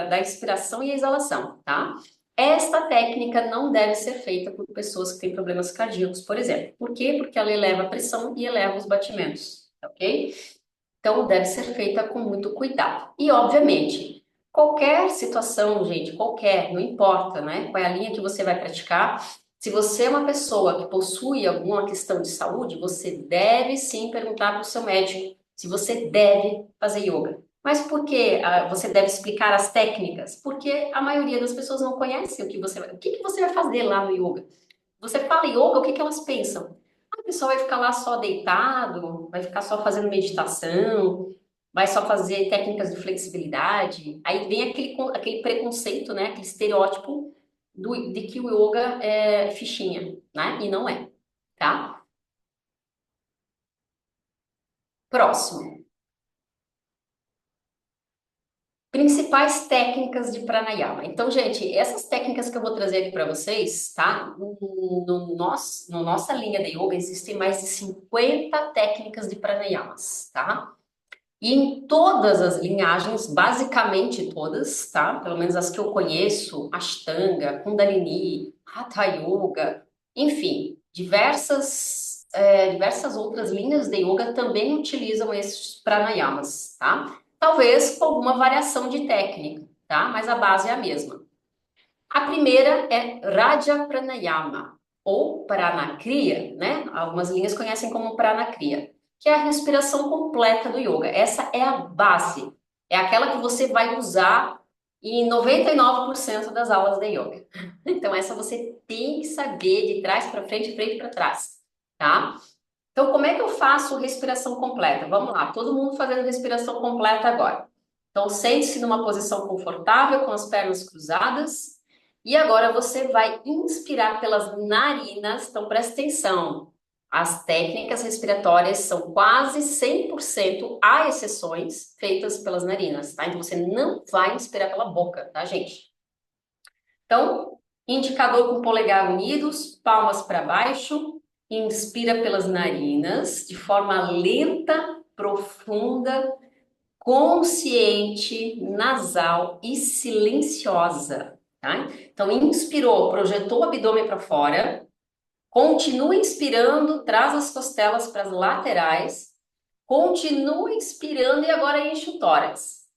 da inspiração e a exalação, tá? Esta técnica não deve ser feita por pessoas que têm problemas cardíacos, por exemplo. Por quê? Porque ela eleva a pressão e eleva os batimentos, ok? Então, deve ser feita com muito cuidado. E, obviamente, qualquer situação, gente, qualquer, não importa, né? Qual é a linha que você vai praticar. Se você é uma pessoa que possui alguma questão de saúde, você deve sim perguntar para o seu médico se você deve fazer yoga. Mas por que você deve explicar as técnicas? Porque a maioria das pessoas não conhece o que que você vai fazer lá no yoga. Você fala yoga, o que que elas pensam? A pessoa vai ficar lá só deitado, vai ficar só fazendo meditação, vai só fazer técnicas de flexibilidade. Aí vem aquele preconceito, né? Aquele estereótipo de que o yoga é fichinha, né? E não é, tá? Próximo. Principais técnicas de pranayama. Então, gente, essas técnicas que eu vou trazer aqui para vocês, tá? No nossa linha de yoga existem mais de 50 técnicas de pranayamas, tá? E em todas as linhagens, basicamente todas, tá? Pelo menos as que eu conheço, Ashtanga, Kundalini, Hatha Yoga, enfim, diversas outras linhas de yoga também utilizam esses pranayamas, tá? Talvez com alguma variação de técnica, tá? Mas a base é a mesma. A primeira é Raja Pranayama, ou Pranakriya, né? Algumas linhas conhecem como Pranakriya, que é a respiração completa do yoga. Essa é a base, é aquela que você vai usar em 99% das aulas de yoga. Então, essa você tem que saber de trás para frente, frente para trás, tá? Então, como é que eu faço respiração completa? Vamos lá, todo mundo fazendo respiração completa agora. Então, sente-se numa posição confortável, com as pernas cruzadas. E agora você vai inspirar pelas narinas. Então, presta atenção. As técnicas respiratórias são quase 100%, há exceções, feitas pelas narinas, tá? Então, você não vai inspirar pela boca, tá, gente? Então, indicador com polegar unidos, palmas para baixo, inspira pelas narinas, de forma lenta, profunda, consciente, nasal e silenciosa, tá? Então, inspirou, projetou o abdômen para fora, continua inspirando, traz as costelas para as laterais, continua inspirando e agora enche o tórax.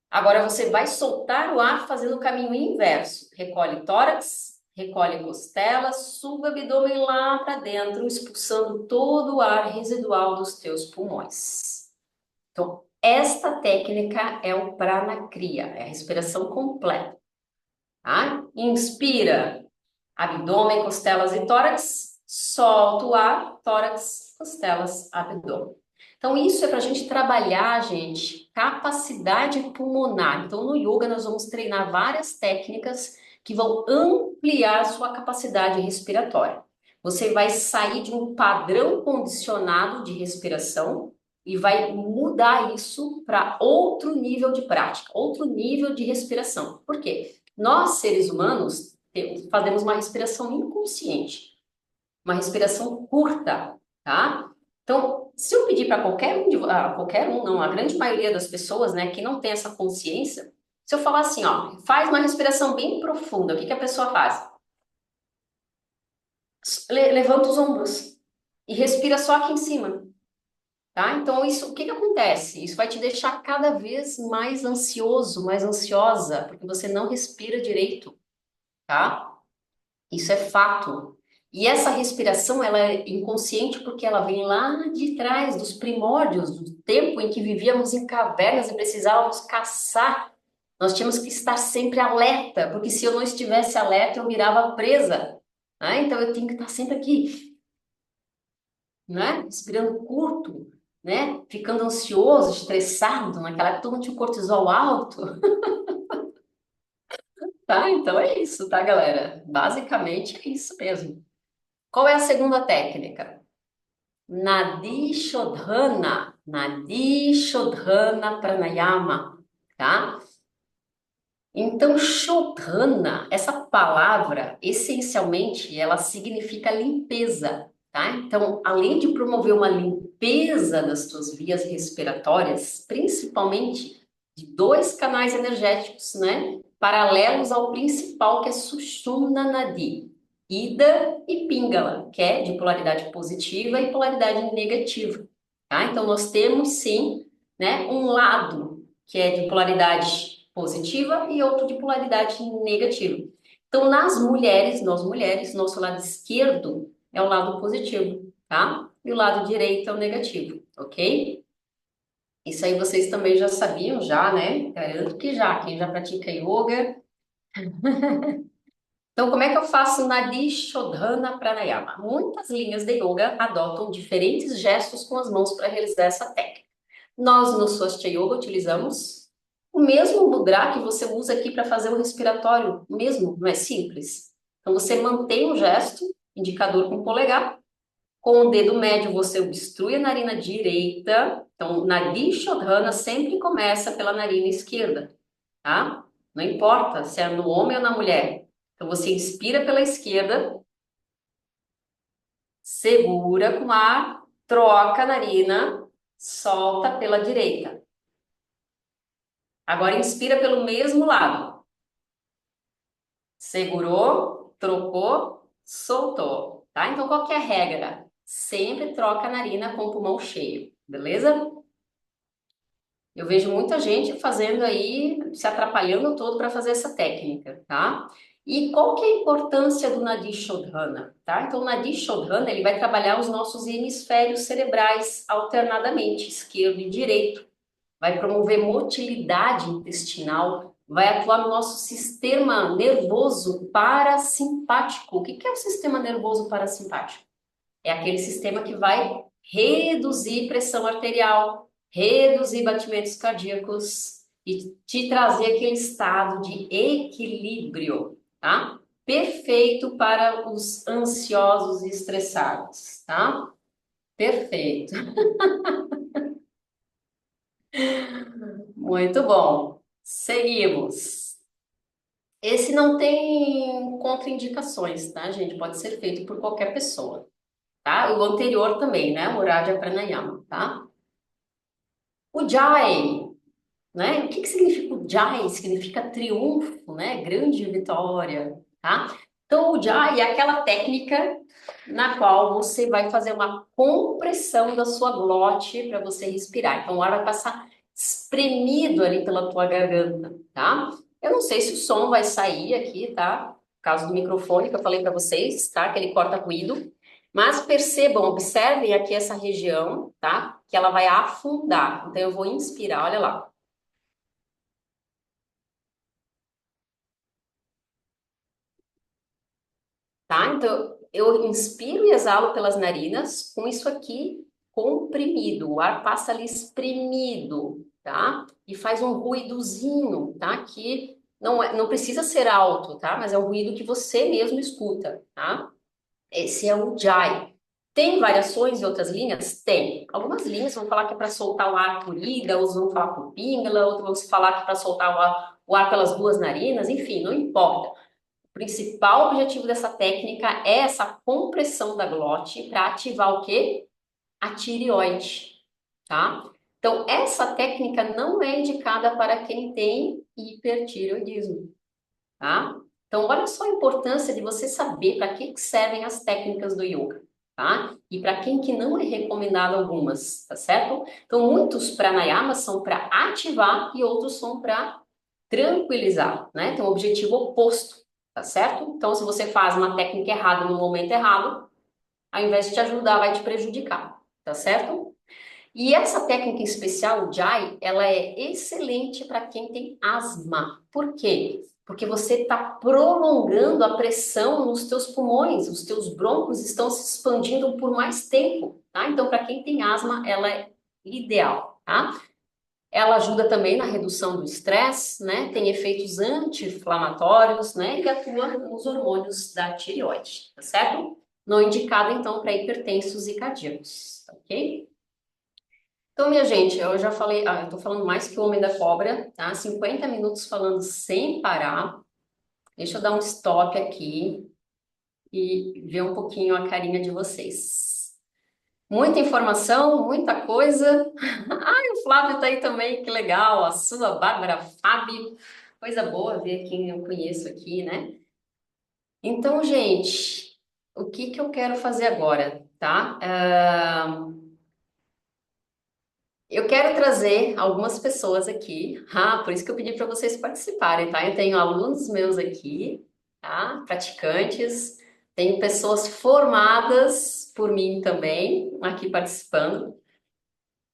Agora você vai soltar o ar fazendo o caminho inverso. Recolhe tórax, recolhe costelas, suba o abdômen lá para dentro, expulsando todo o ar residual dos teus pulmões. Então, esta técnica é o Pranakriya, é a respiração completa. Tá? Inspira, abdômen, costelas e tórax, solta o ar, tórax, costelas, abdômen. Então, isso é para a gente trabalhar, gente, capacidade pulmonar. Então, no yoga, nós vamos treinar várias técnicas que vão ampliar a sua capacidade respiratória. Você vai sair de um padrão condicionado de respiração e vai mudar isso para outro nível de prática, outro nível de respiração. Por quê? Nós, seres humanos, fazemos uma respiração inconsciente, uma respiração curta, tá? Então, se eu pedir para qualquer um, não, a grande maioria das pessoas, né, que não tem essa consciência, se eu falar assim, ó, faz uma respiração bem profunda, o que que a pessoa faz? Levanta os ombros e respira só aqui em cima, tá? Então, isso, o que que acontece? Isso vai te deixar cada vez mais ansioso, mais ansiosa, porque você não respira direito, tá? Isso é fato. E essa respiração, ela é inconsciente porque ela vem lá de trás, dos primórdios, do tempo em que vivíamos em cavernas e precisávamos caçar. Nós tínhamos que estar sempre alerta, porque se eu não estivesse alerta, eu virava presa. Né? Então eu tenho que estar sempre aqui, né? Respirando curto, né? Ficando ansioso, estressado. Naquela época todo mundo tinha o cortisol alto. Tá? Então é isso, tá, galera? Basicamente é isso mesmo. Qual é a segunda técnica? Nadi Shodhana, Nadi Shodhana Pranayama, tá? Então, Shodhana, essa palavra, essencialmente, ela significa limpeza. tá? Então, além de promover uma limpeza das tuas vias respiratórias, principalmente de dois canais energéticos, né? Paralelos ao principal, que é Sushumna Nadi, Ida e Pingala, que é de polaridade positiva e polaridade negativa, tá? Então, nós temos sim, né, um lado que é de polaridade positiva e outro de polaridade negativa. Então, nas mulheres, nós mulheres, nosso lado esquerdo é o lado positivo, tá? E o lado direito é o negativo, ok? Isso aí vocês também já sabiam, já, né? Garanto que já, quem já pratica yoga. Então, como é que eu faço Nadi Shodhana Pranayama? Muitas linhas de yoga adotam diferentes gestos com as mãos para realizar essa técnica. Nós, no Swastika Yoga, utilizamos o mesmo mudra que você usa aqui para fazer o respiratório, mesmo, não é simples? Então, você mantém o gesto, indicador com o polegar. Com o dedo médio, você obstrui a narina direita. Então, Nadi Shodhana sempre começa pela narina esquerda, tá? Não importa se é no homem ou na mulher. Então, você inspira pela esquerda, segura com ar, troca a narina, solta pela direita. Agora, inspira pelo mesmo lado. Segurou, trocou, soltou, tá? Então, qual que é a regra? Sempre troca a narina com o pulmão cheio, beleza? Eu vejo muita gente fazendo aí, se atrapalhando todo para fazer essa técnica, tá? E qual que é a importância do Nadi Shodhana, tá? Então, o Nadi Shodhana, ele vai trabalhar os nossos hemisférios cerebrais alternadamente, esquerdo e direito. Vai promover motilidade intestinal, vai atuar no nosso sistema nervoso parasimpático. O que que é o sistema nervoso parasimpático? É aquele sistema que vai reduzir pressão arterial, reduzir batimentos cardíacos e te trazer aquele estado de equilíbrio, tá? Perfeito para os ansiosos e estressados, tá? Perfeito. Muito bom. Seguimos. Esse não tem contraindicações, tá, gente? Pode ser feito por qualquer pessoa, tá? O anterior também, né? O Radha Pranayama, tá? O Jai, né? O que que significa o Jai? Significa triunfo, né? Grande vitória, tá? Então, o Jai é aquela técnica na qual você vai fazer uma compressão da sua glote para você respirar. Então, o ar vai passar espremido ali pela tua garganta, tá? Eu não sei se o som vai sair aqui, tá? Por causa do microfone que eu falei para vocês, tá? Que ele corta ruído. Mas percebam, observem aqui essa região, tá? Que ela vai afundar. Então, eu vou inspirar, olha lá. Tá? Então, eu inspiro e exalo pelas narinas com isso aqui comprimido. O ar passa ali espremido, tá? E faz um ruídozinho, tá? Que não precisa ser alto, tá? Mas é um ruído que você mesmo escuta, tá? Esse é o Jai. Tem variações em outras linhas? Tem. Algumas linhas vão falar que é para soltar o ar por ida, outros vão falar por píngala, outros vão falar que é para soltar o ar pelas duas narinas, enfim, não importa. O principal objetivo dessa técnica é essa compressão da glote para ativar o quê? A tireoide, tá? Então, essa técnica não é indicada para quem tem hipertireoidismo, tá? Então, olha só a importância de você saber para que servem as técnicas do yoga, tá? E para quem que não é recomendado algumas, tá certo? Então, muitos pranayamas são para ativar e outros são para tranquilizar, né? Tem um objetivo oposto, tá certo? Então, se você faz uma técnica errada no momento errado, ao invés de te ajudar, vai te prejudicar, tá certo? E essa técnica em especial, o Jai, ela é excelente para quem tem asma. Por quê? Porque você está prolongando a pressão nos teus pulmões, os teus brônquios estão se expandindo por mais tempo, tá? Então, para quem tem asma, ela é ideal, tá? Ela ajuda também na redução do estresse, né? Tem efeitos anti-inflamatórios, né? E atua nos hormônios da tireoide, tá certo? Não indicado, então, para hipertensos e cardíacos, tá ok? Então, minha gente, eu já falei, eu tô falando mais que o Homem da Cobra, tá? 50 minutos falando sem parar. Deixa eu dar um stop aqui. e ver um pouquinho a carinha de vocês. Muita informação, muita coisa. Ai, o Flávio tá aí também, que legal. A sua Bárbara, Fábio. Coisa boa ver quem eu conheço aqui, né? Então, gente, o que que eu quero fazer agora, tá? Eu quero trazer algumas pessoas aqui, por isso que eu pedi para vocês participarem, tá? Eu tenho alunos meus aqui, tá? Praticantes, tenho pessoas formadas por mim também aqui participando.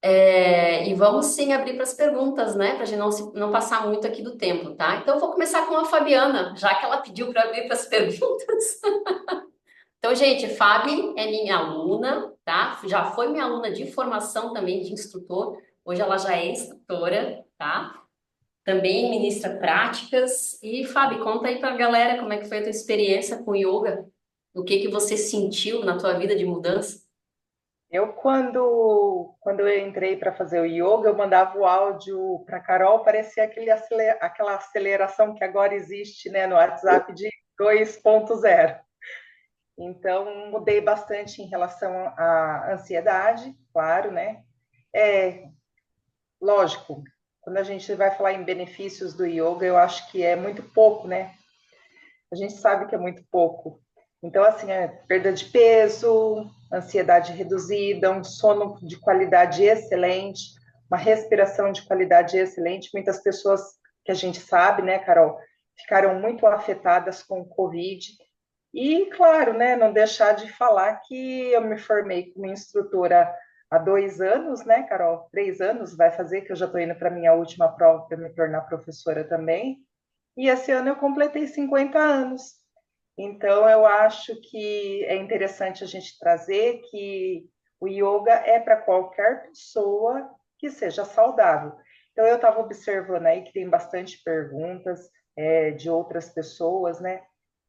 E vamos sim abrir para as perguntas, né? Para a gente não passar muito aqui do tempo, tá? Então eu vou começar com a Fabiana, já que ela pediu para abrir para as perguntas. Então, gente, Fabi é minha aluna, tá? Já foi minha aluna de formação também de instrutor. Hoje ela já é instrutora, tá? Também ministra práticas. E, Fabi, conta aí pra galera como é que foi a tua experiência com yoga. O que que você sentiu na tua vida de mudança? Quando eu entrei para fazer o yoga, eu mandava o áudio para Carol, parecia aquela aceleração que agora existe, né, no WhatsApp de 2.0. Então, mudei bastante em relação à ansiedade, claro, né? É, lógico, quando a gente vai falar em benefícios do yoga, eu acho que é muito pouco, né? A gente sabe que é muito pouco. Então, assim, é perda de peso, ansiedade reduzida, um sono de qualidade excelente, uma respiração de qualidade excelente. Muitas pessoas que a gente sabe, né, Carol, ficaram muito afetadas com o Covid. E, claro, né, não deixar de falar que eu me formei como instrutora há 2 anos, né, Carol? 3 anos vai fazer, que eu já estou indo para a minha última prova para me tornar professora também. E esse ano eu completei 50 anos. Então, eu acho que é interessante a gente trazer que o yoga é para qualquer pessoa que seja saudável. Então, eu estava observando aí que tem bastante perguntas de outras pessoas, né?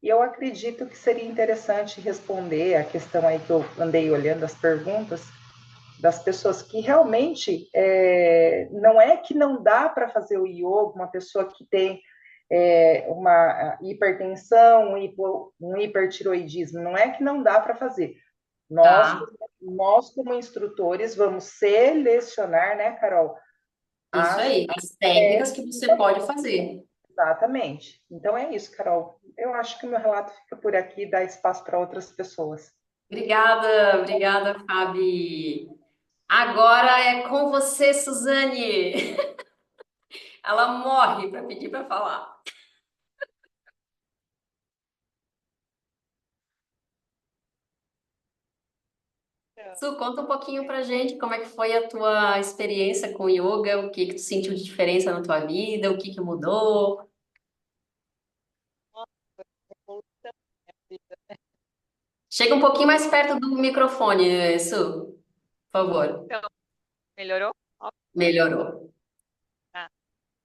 E eu acredito que seria interessante responder a questão aí que eu andei olhando as perguntas das pessoas que realmente não é que não dá para fazer o yoga, uma pessoa que tem uma hipertensão, um hipertiroidismo, não é que não dá para fazer. Nós, Tá, nós, como instrutores, vamos selecionar, né, Carol? isso As aí, as técnicas que você pode fazer. Exatamente. Então é isso, Carol. Eu acho que o meu relato fica por aqui e dá espaço para outras pessoas. Obrigada, obrigada, Fabi. Agora é com você, Suzane. Ela morre para pedir para falar. Su, conta um pouquinho pra gente como é que foi a tua experiência com o yoga, o que que tu sentiu de diferença na tua vida, o que que mudou. Chega um pouquinho mais perto do microfone, Su, por favor. Então, melhorou? Ó, Melhorou. tá.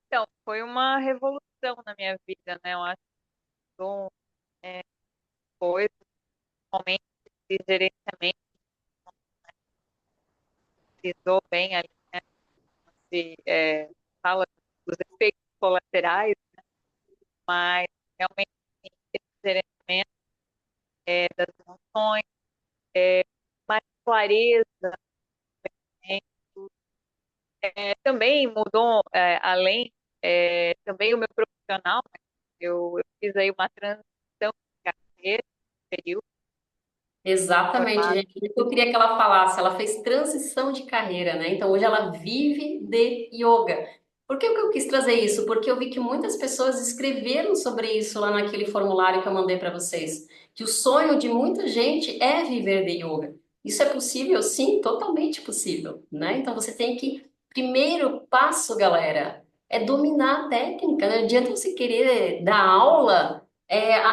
Então, foi uma revolução na minha vida, né? Eu acho que um, coisa, momento de gerenciamento, precisou bem ali, né? Se fala dos efeitos colaterais, mas realmente assim, esse gerenciamento das emoções, mais clareza, né? Também mudou, além, também o meu profissional, né? Eu fiz aí uma transição de carreira, período Exatamente, formado. gente. Eu queria que ela falasse. Ela fez transição de carreira, né? Então hoje ela vive de yoga. Por que que eu quis trazer isso? Porque eu vi que muitas pessoas escreveram sobre isso lá naquele formulário que eu mandei para vocês. Que o sonho de muita gente é viver de yoga. Isso é possível? Sim, totalmente possível, né? Então você tem que, primeiro passo, galera, é dominar a técnica. Não adianta você querer dar aula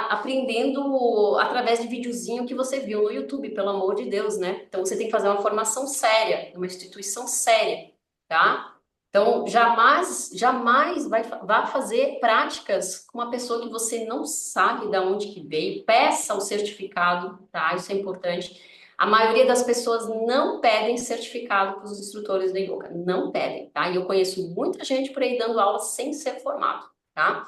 aprendendo através de videozinho que você viu no YouTube, pelo amor de Deus, né? Então você tem que fazer uma formação séria, uma instituição séria, tá? Então jamais, jamais vá fazer práticas com uma pessoa que você não sabe de onde que veio. Peça o certificado, tá? Isso é importante. A maioria das pessoas não pedem certificado para os instrutores de yoga, não pedem, tá? E eu conheço muita gente por aí dando aula sem ser formado, tá?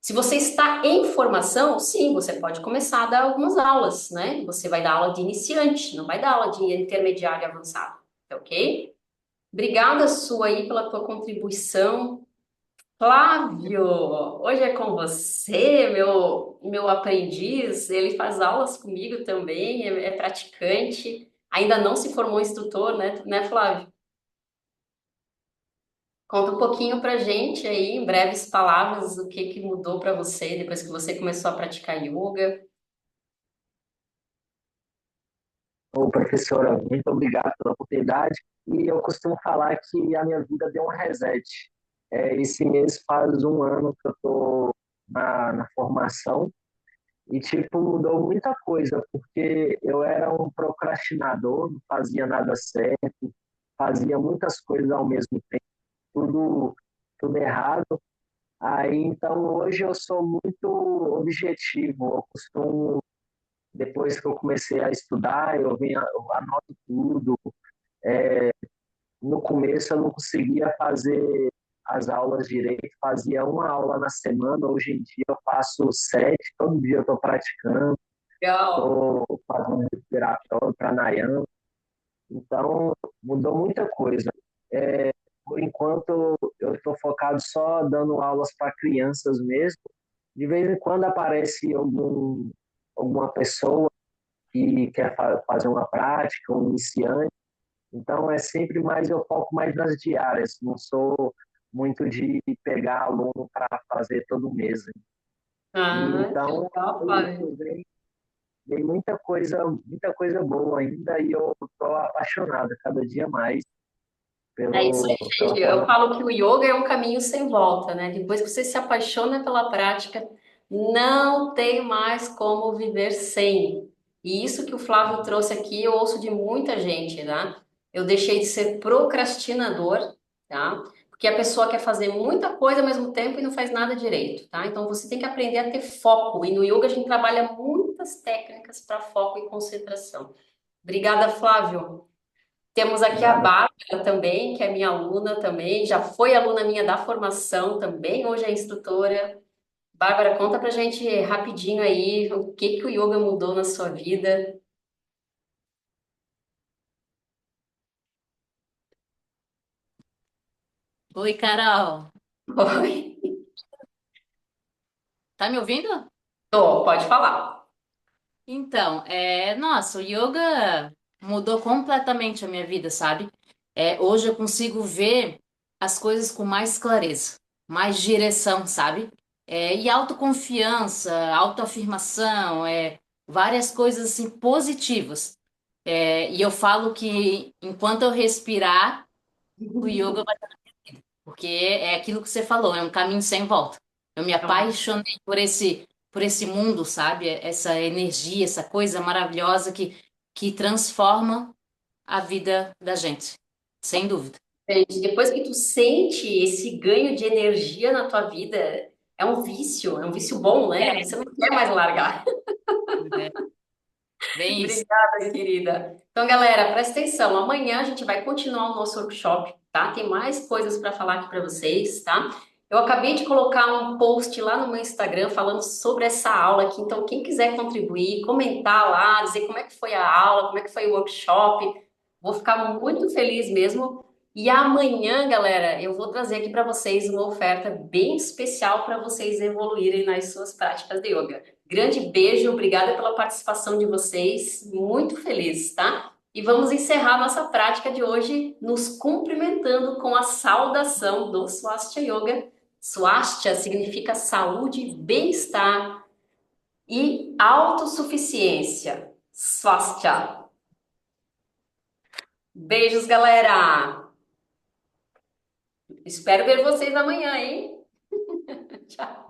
Se você está em formação, sim, você pode começar a dar algumas aulas, né? Você vai dar aula de iniciante, não vai dar aula de intermediário e avançado, tá ok? Obrigada sua aí pela tua contribuição. Flávio, hoje é com você, meu aprendiz. Ele faz aulas comigo também, é praticante. Ainda não se formou instrutor, né, Flávio? Conta um pouquinho pra gente aí, em breves palavras, o que que mudou para você depois que você começou a praticar yoga. Ô, professora, muito obrigado pela oportunidade. E eu costumo falar que a minha vida deu um reset. Esse mês faz um ano que eu estou na formação e, tipo, mudou muita coisa, porque eu era um procrastinador, não fazia nada certo, fazia muitas coisas ao mesmo tempo, tudo, tudo errado. Aí, então, hoje eu sou muito objetivo, eu costumo depois que eu comecei a estudar, eu anoto tudo. No começo eu não conseguia fazer as aulas direito, fazia uma aula na semana, hoje em dia eu faço sete, todo dia eu estou praticando, Legal. estou fazendo respiratório, pranayama, então mudou muita coisa. Por enquanto eu estou focado só dando aulas para crianças mesmo, de vez em quando aparece alguma pessoa que quer fazer uma prática, um iniciante. Então é sempre mais, eu foco mais nas diárias, não sou muito de pegar aluno para fazer todo mês. E Ah, que então legal, Flávio. vem muita coisa boa ainda e eu estou apaixonado cada dia mais É isso aí, pela gente. Eu forma. falo que o yoga é um caminho sem volta, né? Depois que você se apaixona pela prática, não tem mais como viver sem. E isso que o Flávio trouxe aqui, eu ouço de muita gente, tá? Eu deixei de ser procrastinador, tá? Porque a pessoa quer fazer muita coisa ao mesmo tempo e não faz nada direito, tá? Então você tem que aprender a ter foco. E no yoga a gente trabalha muitas técnicas para foco e concentração. Obrigada, Flávio. Temos aqui a Nada. Bárbara também, que é minha aluna também, já foi aluna minha da formação também, hoje é instrutora. Bárbara, conta pra gente rapidinho aí o que que o yoga mudou na sua vida. Oi, Carol. Oi, Tá me ouvindo? pode falar. Então, nossa, o yoga mudou completamente a minha vida, sabe? Hoje eu consigo ver as coisas com mais clareza, mais direção, sabe? E autoconfiança, autoafirmação, várias coisas assim positivas. E eu falo que enquanto eu respirar, o yoga vai, porque é aquilo que você falou, é um caminho sem volta. Eu me apaixonei por esse mundo, sabe? Essa energia, essa coisa maravilhosa que transforma a vida da gente, sem dúvida. Gente, depois que tu sente esse ganho de energia na tua vida, é um vício bom, né? É, Você não quer mais largar. é, bem isso. Obrigada, querida. Então, galera, presta atenção. Amanhã a gente vai continuar o nosso workshop, tá? Tem mais coisas para falar aqui para vocês, tá? Eu acabei de colocar um post lá no meu Instagram falando sobre essa aula aqui. Então, quem quiser contribuir, comentar lá, dizer como é que foi a aula, como é que foi o workshop, vou ficar muito feliz mesmo. E amanhã, galera, eu vou trazer aqui para vocês uma oferta bem especial para vocês evoluírem nas suas práticas de yoga. Grande beijo, obrigada pela participação de vocês, muito feliz, tá? E vamos encerrar nossa prática de hoje nos cumprimentando com a saudação do Swastika Yoga. Swastika significa saúde, bem-estar e autossuficiência. Swastika. Beijos, galera! Espero ver vocês amanhã, hein? Tchau.